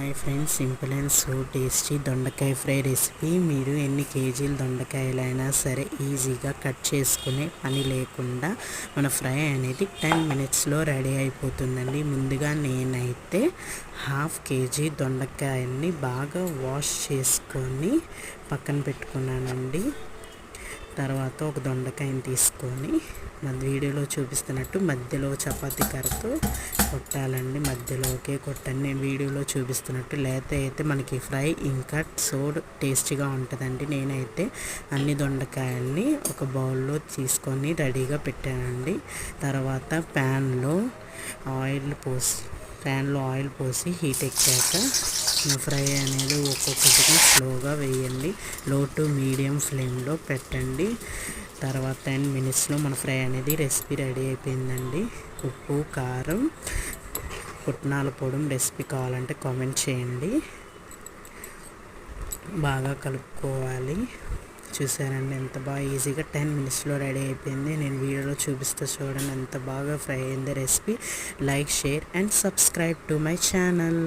Hi friends, simple and so tasty దొండకాయ fry recipe. మీరు ఎన్ని కేజీలు దొండకాయలైనా సరే ఈజీగా కట్ చేసుకునే పని లేకుండా మన ఫ్రై అనేది 10 మినిట్స్లో రెడీ అయిపోతుందండి. ముందుగా నేనైతే 1/2 కేజీ దొండకాయల్ని బాగా వాష్ చేసుకొని పక్కన పెట్టుకున్నానండి. తర్వాత ఒక దొండకాయని తీసుకొని వీడియోలో చూపిస్తున్నట్టు మధ్యలో చపాతీ కర్రతో కొట్టాలండి. మధ్యలోకే కొట్టండి. నేను వీడియోలో చూపిస్తున్నట్టు లేత అయితే మనకి ఫ్రై ఇంకా సో టేస్టీగా ఉంటుందండి. నేనైతే అన్ని దొండకాయల్ని ఒక బౌల్లో తీసుకొని రెడీగా పెట్టానండి. తర్వాత ప్యాన్లో ఆయిల్ పోసి హీట్ ఎక్కాక ఫ్రై అనేది ఒక్కొక్కటిగా స్లోగా వేయండి. లో టు మీడియం ఫ్లేమ్లో పెట్టండి. తర్వాత 10 మినిట్స్లో మన ఫ్రై అనేది రెసిపీ రెడీ అయిపోయిందండి. ఉప్పు, కారం, పుట్నాల పొడి రెసిపీ కావాలంటే కామెంట్ చేయండి. బాగా కలుపుకోవాలి. చూసారండి ఎంత బాగా ఈజీగా 10 మినిట్స్లో రెడీ అయిపోయింది. నేను వీడియోలో చూపిస్తూ చూడండి ఎంత బాగా ఫ్రై అయింది recipe. Like, share and subscribe to my channel.